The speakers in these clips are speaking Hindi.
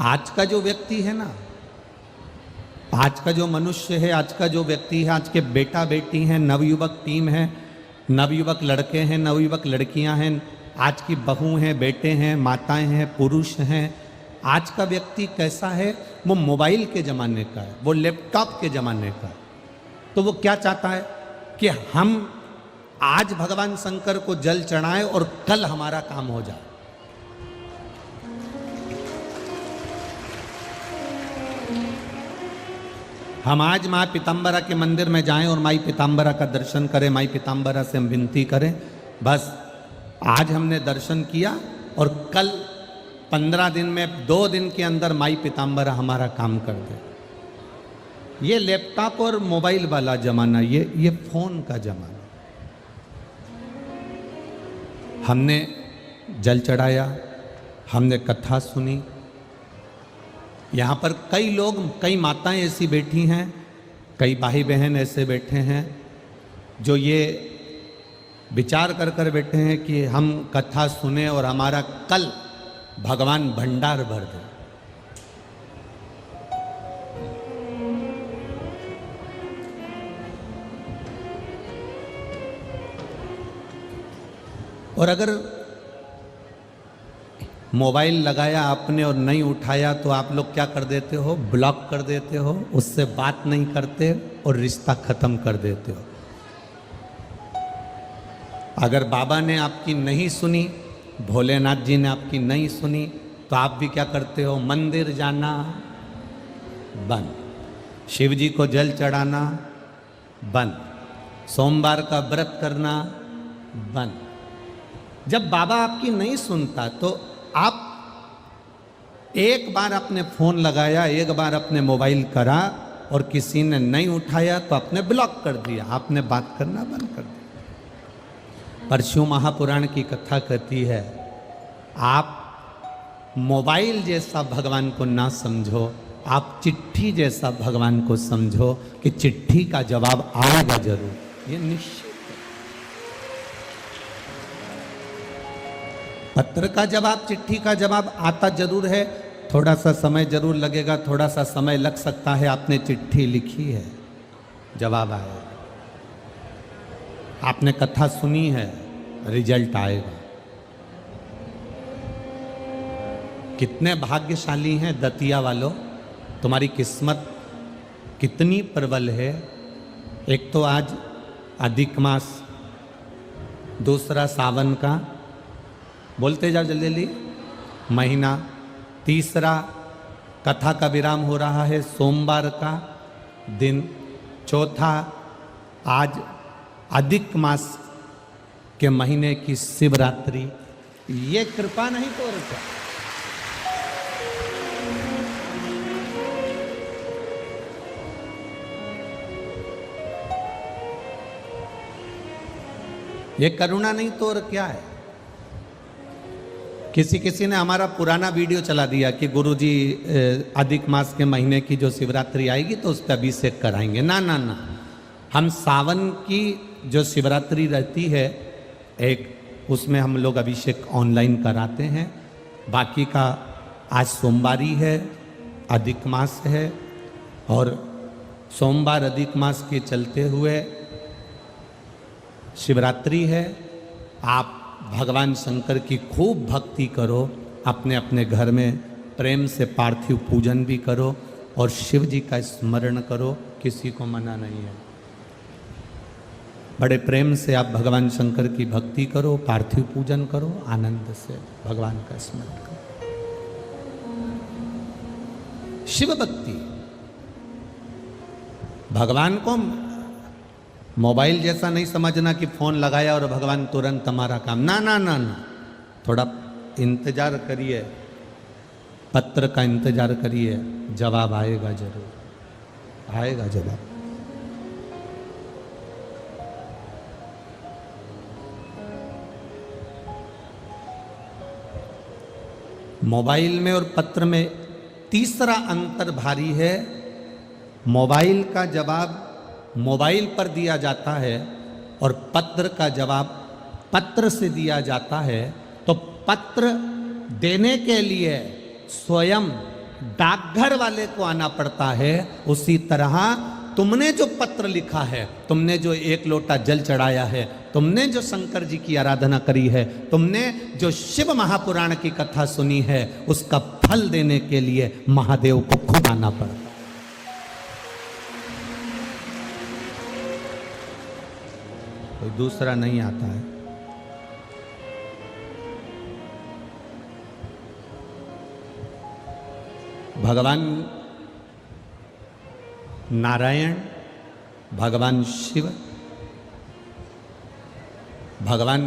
आज का जो व्यक्ति है ना, आज का जो मनुष्य है, आज का जो व्यक्ति है, आज के बेटा बेटी हैं, नवयुवक टीम है, नवयुवक लड़के हैं, नवयुवक लड़कियां हैं, आज की बहू हैं, बेटे हैं, माताएं हैं, पुरुष हैं। आज का व्यक्ति कैसा है? वो मोबाइल के ज़माने का है, वो लैपटॉप के ज़माने का है। तो वो क्या चाहता है कि हम आज भगवान शंकर को जल चढ़ाएं और कल हमारा काम हो जाए। हम आज माँ पीताम्बरा के मंदिर में जाएं और माई पीताम्बरा का दर्शन करें, माई पीताम्बरा से हम विनती करें, बस आज हमने दर्शन किया और कल 15 दिन में 2 दिन के अंदर माई पीताम्बरा हमारा काम कर दे। ये लैपटॉप और मोबाइल वाला जमाना, ये फोन का जमाना। हमने जल चढ़ाया, हमने कथा सुनी। यहाँ पर कई लोग, कई माताएं ऐसी बैठी हैं, कई भाई बहन ऐसे बैठे हैं जो ये विचार कर कर बैठे हैं कि हम कथा सुने और हमारा कल भगवान भंडार भर दे। और अगर मोबाइल लगाया आपने और नहीं उठाया तो आप लोग क्या कर देते हो? ब्लॉक कर देते हो, उससे बात नहीं करते और रिश्ता खत्म कर देते हो। अगर बाबा ने आपकी नहीं सुनी, भोलेनाथ जी ने आपकी नहीं सुनी, तो आप भी क्या करते हो? मंदिर जाना बंद, शिव जी को जल चढ़ाना बंद, सोमवार का व्रत करना बंद। जब बाबा आपकी नहीं सुनता तो आप एक बार अपने फोन लगाया, एक बार अपने मोबाइल करा और किसी ने नहीं उठाया तो आपने ब्लॉक कर दिया, आपने बात करना बंद कर दिया। पर शिव महापुराण की कथा कहती है, आप मोबाइल जैसा भगवान को ना समझो, आप चिट्ठी जैसा भगवान को समझो कि चिट्ठी का जवाब आएगा जरूर, ये निश्चित। पत्र का जवाब, चिट्ठी का जवाब आता जरूर है, थोड़ा सा समय जरूर लगेगा, थोड़ा सा समय लग सकता है। आपने चिट्ठी लिखी है, जवाब आएगा। आपने कथा सुनी है, रिजल्ट आएगा। कितने भाग्यशाली हैं दतिया वालों, तुम्हारी किस्मत कितनी प्रबल है। एक तो आज अधिक मास, दूसरा सावन का, बोलते जाओ जल्दी जल्दी, महीना, तीसरा कथा का विराम हो रहा है सोमवार का दिन, चौथा आज अधिक मास के महीने की शिवरात्रि। ये कृपा नहीं तो और क्या? ये करुणा नहीं तो और क्या है? किसी ने हमारा पुराना वीडियो चला दिया कि गुरुजी अधिक मास के महीने की जो शिवरात्रि आएगी तो उस पर अभिषेक कराएंगे। ना ना ना, हम सावन की जो शिवरात्रि रहती है एक, उसमें हम लोग अभिषेक ऑनलाइन कराते हैं। बाकी का आज सोमवारी है, अधिक मास है, और सोमवार अधिक मास के चलते हुए शिवरात्रि है। आप भगवान शंकर की खूब भक्ति करो, अपने अपने घर में प्रेम से पार्थिव पूजन भी करो और शिव जी का स्मरण करो, किसी को मना नहीं है। बड़े प्रेम से आप भगवान शंकर की भक्ति करो, पार्थिव पूजन करो, आनंद से भगवान का स्मरण करो। शिव भक्ति, भगवान को मोबाइल जैसा नहीं समझना कि फोन लगाया और भगवान तुरंत हमारा काम। ना ना ना ना, थोड़ा इंतजार करिए, पत्र का इंतजार करिए, जवाब आएगा जरूर, आएगा जवाब। मोबाइल में और पत्र में तीसरा अंतर भारी है। मोबाइल का जवाब मोबाइल पर दिया जाता है और पत्र का जवाब पत्र से दिया जाता है। तो पत्र देने के लिए स्वयं डाकघर वाले को आना पड़ता है, उसी तरह तुमने जो पत्र लिखा है, तुमने जो एक लोटा जल चढ़ाया है, तुमने जो शंकर जी की आराधना करी है, तुमने जो शिव महापुराण की कथा सुनी है, उसका फल देने के लिए महादेव को खुद आना पड़ता है। कोई दूसरा नहीं आता है। भगवान नारायण, भगवान शिव, भगवान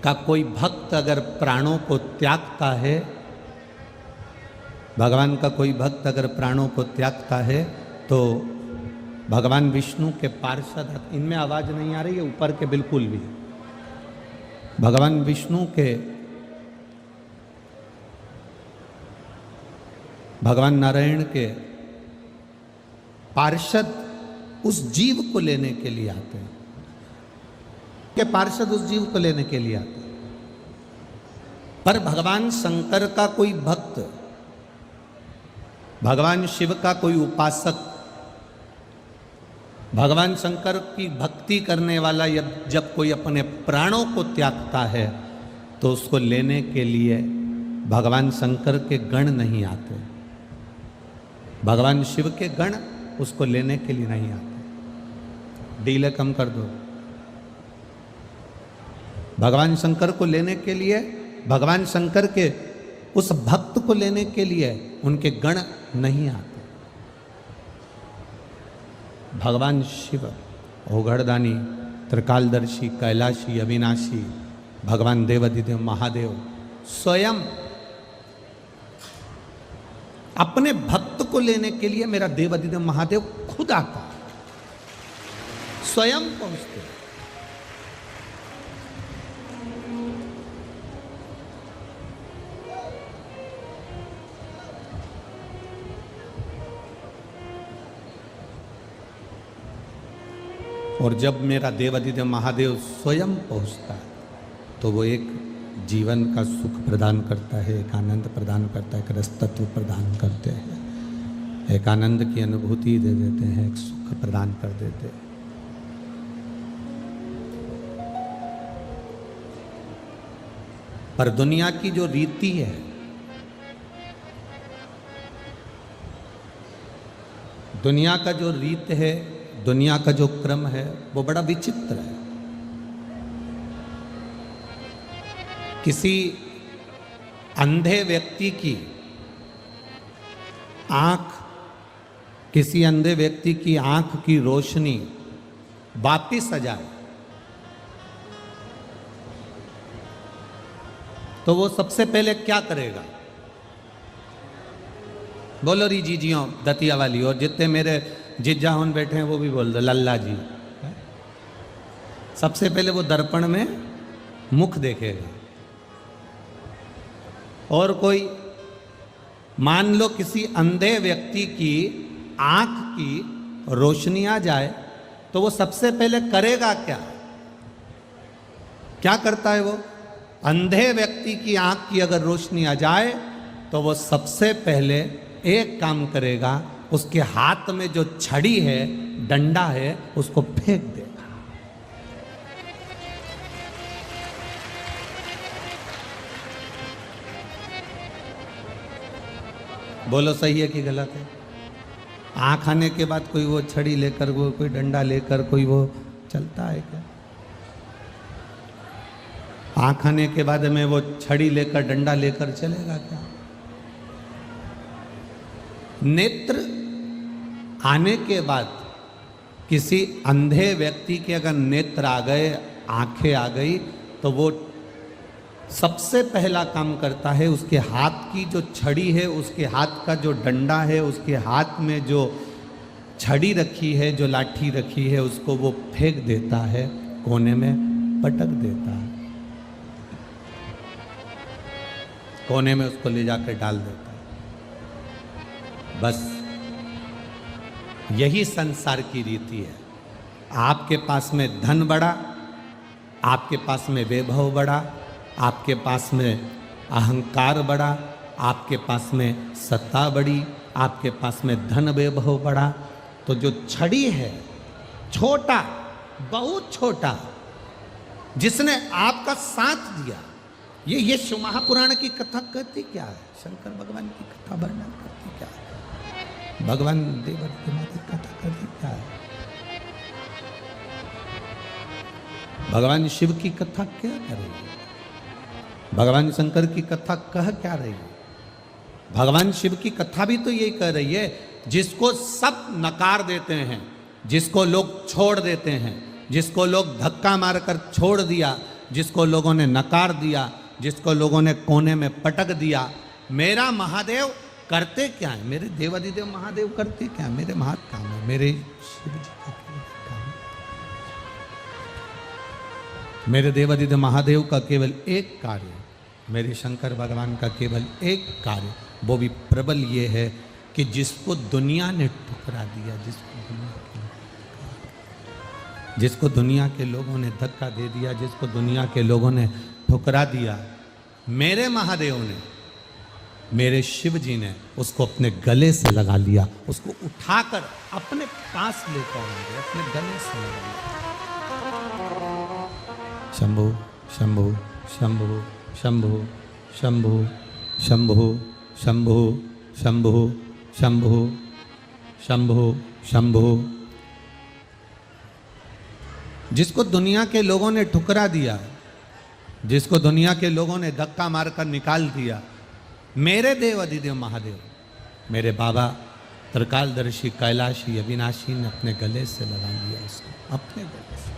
का कोई भक्त अगर प्राणों को त्यागता है, भगवान का कोई भक्त अगर प्राणों को त्यागता है तो भगवान विष्णु के पार्षद, इनमें आवाज नहीं आ रही है ऊपर के बिल्कुल भी, भगवान विष्णु के, भगवान नारायण के पार्षद उस जीव को लेने के लिए आते हैं, के पार्षद उस जीव को लेने के लिए आते हैं। पर भगवान शंकर का कोई भक्त, भगवान शिव का कोई उपासक, भगवान शंकर की भक्ति करने वाला जब कोई अपने प्राणों को त्यागता है तो उसको लेने के लिए भगवान शंकर के गण नहीं आते, भगवान शिव के गण उसको लेने के लिए नहीं आते। डीले कम कर दो। भगवान शंकर को लेने के लिए, भगवान शंकर के उस भक्त को लेने के लिए उनके गण नहीं आते। भगवान शिव ओघड़दानी, त्रिकालदर्शी, कैलाशी, अविनाशी, भगवान देवाधिदेव महादेव स्वयं अपने भक्त को लेने के लिए, मेरा देवाधिदेव महादेव खुद आता, स्वयं पहुंचते। और जब मेरा देवाधिदेव महादेव स्वयं पहुंचता है तो वो एक जीवन का सुख प्रदान करता है, एक आनंद प्रदान करता है, एक रसतत्व प्रदान करते हैं, एक आनंद की अनुभूति दे देते हैं, एक सुख प्रदान कर देते हैं। पर दुनिया की जो रीति है, दुनिया का जो रीत है, दुनिया का जो क्रम है, वो बड़ा विचित्र है। किसी अंधे व्यक्ति की आंख, किसी अंधे व्यक्ति की आंख की रोशनी वापिस आ जाए तो वो सबसे पहले क्या करेगा? बोलो री जीजियों दतिया वाली, और जितने मेरे जिज्जा होन बैठे हैं वो भी बोल दो लल्ला जी। सबसे पहले वो दर्पण में मुख देखेगा। और कोई मान लो किसी अंधे व्यक्ति की आंख की रोशनी आ जाए तो वो सबसे पहले करेगा क्या? क्या करता है वो? अंधे व्यक्ति की आंख की अगर रोशनी आ जाए तो वो सबसे पहले एक काम करेगा, उसके हाथ में जो छड़ी है, डंडा है, उसको फेंक देगा। बोलो सही है कि गलत है? आँख आने के बाद कोई वो छड़ी लेकर, वो कोई डंडा लेकर कोई वो चलता है क्या? आँख आने के बाद में वो छड़ी लेकर, डंडा लेकर चलेगा क्या? नेत्र आने के बाद किसी अंधे व्यक्ति के अगर नेत्र आ गए, आंखें आ गई, तो वो सबसे पहला काम करता है, उसके हाथ की जो छड़ी है, उसके हाथ का जो डंडा है, उसके हाथ में जो छड़ी रखी है, जो लाठी रखी है, उसको वो फेंक देता है, कोने में पटक देता है, कोने में उसको ले जाकर डाल देता है। बस यही संसार की रीति है। आपके पास में धन बढ़ा, आपके पास में वैभव बढ़ा, आपके पास में अहंकार बढ़ा, आपके पास में सत्ता बड़ी, आपके पास में धन वैभव बड़ा, तो जो छड़ी है, छोटा, बहुत छोटा, जिसने आपका साथ दिया, ये शिव महापुराण की कथा कहती क्या है? शंकर भगवान की कथा वर्णन करती क्या है? भगवान देवादिदेव की कथा करती क्या है? भगवान शिव की कथा क्या कर रही है? भगवान शंकर की कथा कह क्या रही है? भगवान शिव की कथा भी तो यही कह रही है, जिसको सब नकार देते हैं, जिसको लोग छोड़ देते हैं, जिसको लोग धक्का मारकर छोड़ दिया, जिसको लोगों ने नकार दिया, जिसको लोगों ने कोने में पटक दिया, मेरा महादेव करते क्या है? मेरे देवादिदेव महादेव करते क्या है? मेरे महत् काम है, मेरे शिव जी का काम है। मेरे देवादिदेव महादेव का केवल एक कार्य, मेरे शंकर भगवान का केवल एक कार्य, वो भी प्रबल ये है कि जिसको दुनिया ने ठुकरा दिया, जिसको दुनिया के लोगों ने धक्का दे दिया, जिसको दुनिया के लोगों ने ठुकरा दिया, मेरे महादेव ने, मेरे शिव जी ने उसको अपने गले से लगा लिया, उसको उठाकर अपने पास लेकर आए, अपने गले से लगा लिया। शंभु शंभु शंभु शंभु शंभु शंभु शंभु शंभु शंभु शंभु शंभु। जिसको दुनिया के लोगों ने ठुकरा दिया, जिसको दुनिया के लोगों ने धक्का मारकर निकाल दिया, मेरे देव अधिदेव महादेव, मेरे बाबा त्रिकालदर्शी कैलाशी अविनाशी ने अपने गले से लगा लिया उसको, अपने गले से।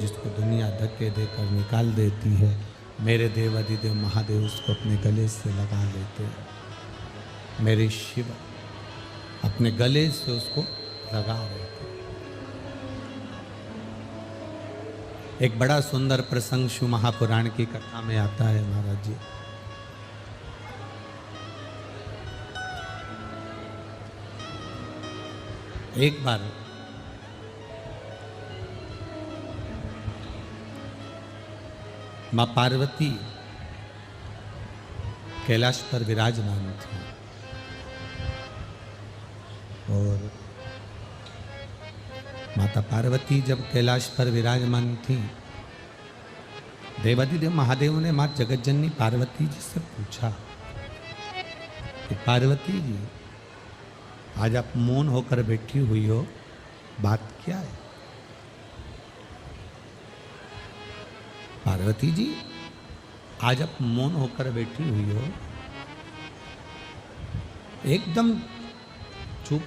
जिसको दुनिया धक्के देकर निकाल देती है, मेरे देव अधिदेव महादेव उसको अपने गले से लगा लेते हैं। मेरे शिव अपने गले से उसको लगा रहे थे। एक बड़ा सुंदर प्रसंग शिव महापुराण की कथा में आता है महाराज जी। एक बार मां पार्वती कैलाश पर विराजमान थी और माता पार्वती जब कैलाश पर विराजमान थी, देवादिदेव महादेव ने मां जगतजननी पार्वती जी से पूछा कि पार्वती जी, आज आप मौन होकर बैठी हुई हो, बात क्या है? पार्वती जी, आज आप मौन होकर बैठी हुई हो, एकदम चुप,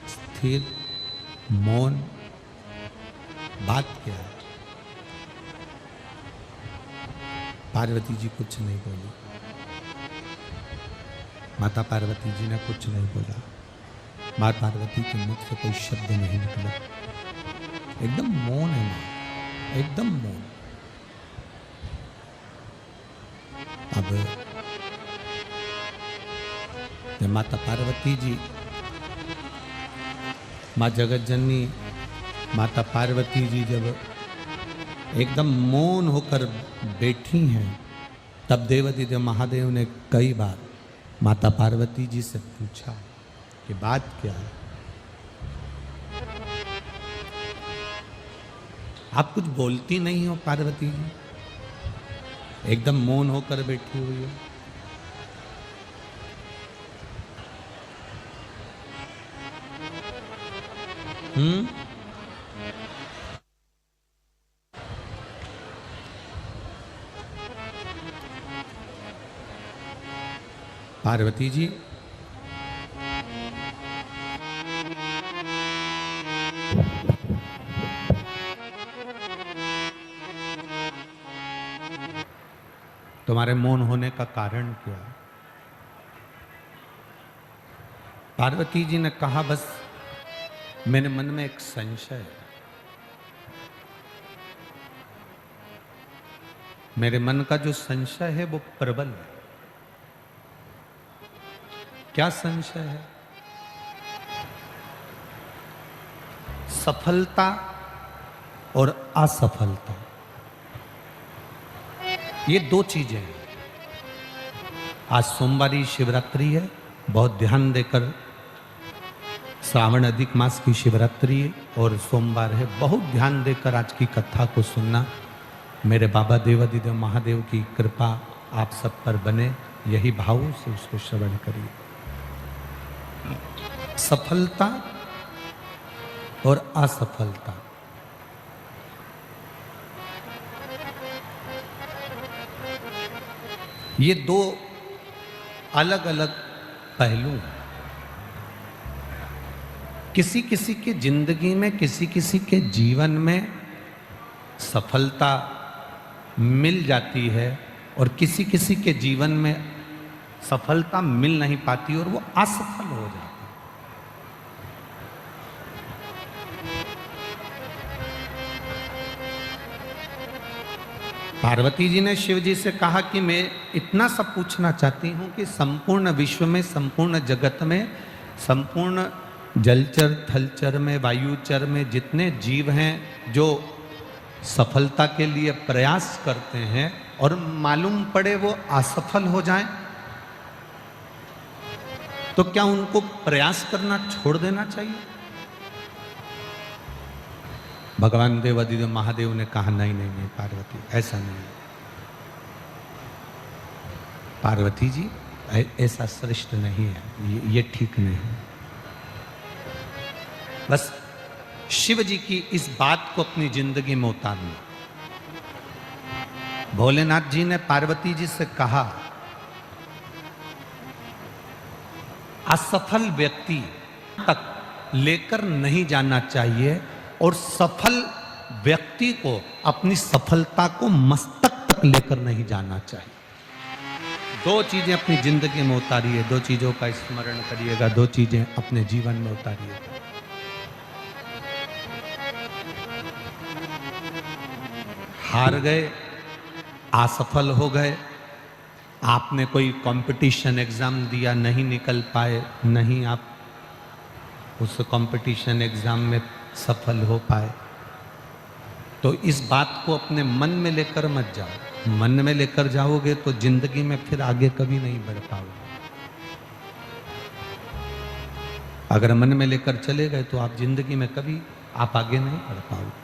स्थिर, मौन, बात क्या है? पार्वती जी कुछ नहीं बोली। माता पार्वती जी ने कुछ नहीं बोला। मां पार्वती के मुख से कोई शब्द नहीं निकला। एकदम मौन है मां, एकदम मौन। अब माता पार्वती जी, माँ जगतजननी माता पार्वती जी जब एकदम मौन होकर बैठी हैं, तब देवादिदेव महादेव ने कई बार माता पार्वती जी से पूछा कि बात क्या है? आप कुछ बोलती नहीं हो पार्वती जी, एकदम मौन होकर बैठी हुई हो। पार्वती जी, तुम्हारे मौन होने का कारण क्या है? पार्वती जी ने कहा, बस मेरे मन में एक संशय है। मेरे मन का जो संशय है वो प्रबल है। क्या संशय है? सफलता और असफलता, ये दो चीजें हैं। आज सोमवारी शिवरात्रि है, बहुत ध्यान देकर, श्रावण अधिक मास की शिवरात्रि है और सोमवार है, बहुत ध्यान देकर आज की कथा को सुनना। मेरे बाबा देवाधिदेव महादेव की कृपा आप सब पर बने, यही भावों से उसको श्रवण करिए। सफलता और असफलता, ये दो अलग अलग पहलू हैं। किसी किसी के जिंदगी में, किसी किसी के जीवन में सफलता मिल जाती है और किसी किसी के जीवन में सफलता मिल नहीं पाती और वो असफल हो जाती है। पार्वती जी ने शिव जी से कहा कि मैं इतना सब पूछना चाहती हूं कि संपूर्ण विश्व में, संपूर्ण जगत में, संपूर्ण जलचर, थलचर में, वायुचर में जितने जीव हैं जो सफलता के लिए प्रयास करते हैं और मालूम पड़े वो असफल हो जाएं, तो क्या उनको प्रयास करना छोड़ देना चाहिए? भगवान देवाधिदेव महादेव ने कहा नहीं नहीं नहीं पार्वती, ऐसा नहीं। पार्वती जी ऐसा श्रेष्ठ नहीं है, ये ठीक नहीं है। बस शिव जी की इस बात को अपनी जिंदगी में उतारना। भोलेनाथ जी ने पार्वती जी से कहा, असफल व्यक्ति तक लेकर नहीं जाना चाहिए और सफल व्यक्ति को अपनी सफलता को मस्तक तक लेकर नहीं जाना चाहिए। दो चीजें अपनी जिंदगी में उतारिए, दो चीजों का स्मरण करिएगा, दो चीजें अपने जीवन में उतारिएगा। हार गए, असफल हो गए, आपने कोई कंपटीशन एग्जाम दिया, नहीं निकल पाए, नहीं आप उस कंपटीशन एग्जाम में सफल हो पाए, तो इस बात को अपने मन में लेकर मत जाओ। मन में लेकर जाओगे तो जिंदगी में फिर आगे कभी नहीं बढ़ पाओगे। अगर मन में लेकर चले गए तो आप जिंदगी में कभी आप आगे नहीं बढ़ पाओगे।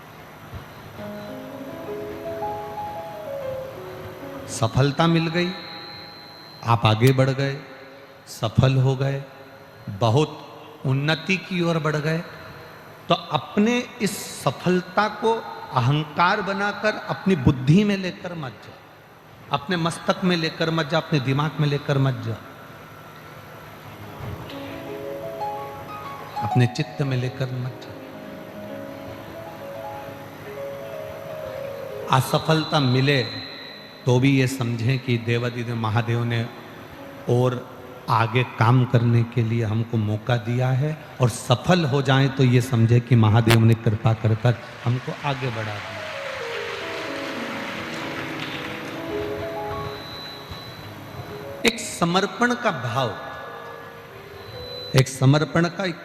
सफलता मिल गई, आप आगे बढ़ गए, सफल हो गए, बहुत उन्नति की ओर बढ़ गए, तो अपने इस सफलता को अहंकार बनाकर अपनी बुद्धि में लेकर मत जाओ, अपने मस्तक में लेकर मत जाओ, अपने दिमाग में लेकर मत जाओ, अपने चित्त में लेकर मत जाओ। असफलता मिले तो भी ये समझें कि देवाधिदेव महादेव ने और आगे काम करने के लिए हमको मौका दिया है, और सफल हो जाएं तो ये समझे कि महादेव ने कृपा कर हमको आगे बढ़ा दिया। एक समर्पण का भाव, एक समर्पण का एक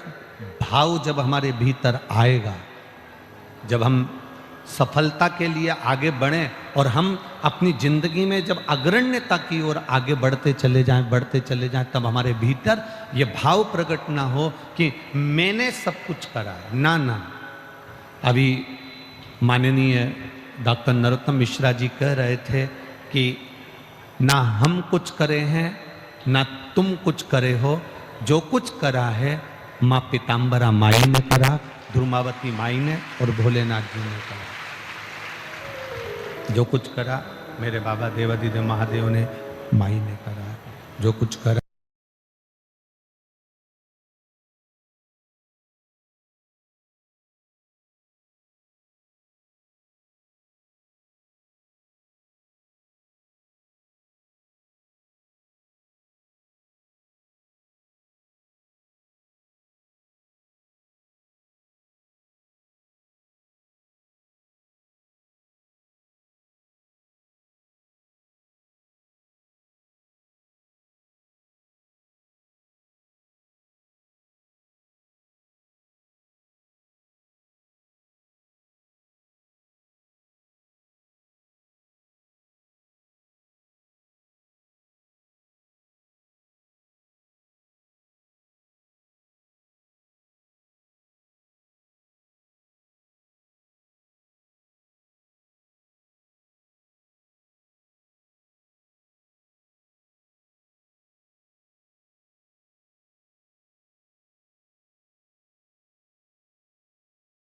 भाव जब हमारे भीतर आएगा, जब हम सफलता के लिए आगे बढ़ें और हम अपनी जिंदगी में जब अग्रण्यता की ओर आगे बढ़ते चले जाएं, तब हमारे भीतर ये भाव प्रकट ना हो कि मैंने सब कुछ करा है। ना ना, अभी माननीय डॉक्टर नरोत्तम मिश्रा जी कह रहे थे कि ना हम कुछ करे हैं, ना तुम कुछ करे हो, जो कुछ करा है माँ पीताम्बरा माई ने करा, ध्रुमावती माई ने और भोलेनाथ जी ने करा। जो कुछ करा मेरे बाबा देवाधिदेव महादेव ने, माई ने करा, जो कुछ करा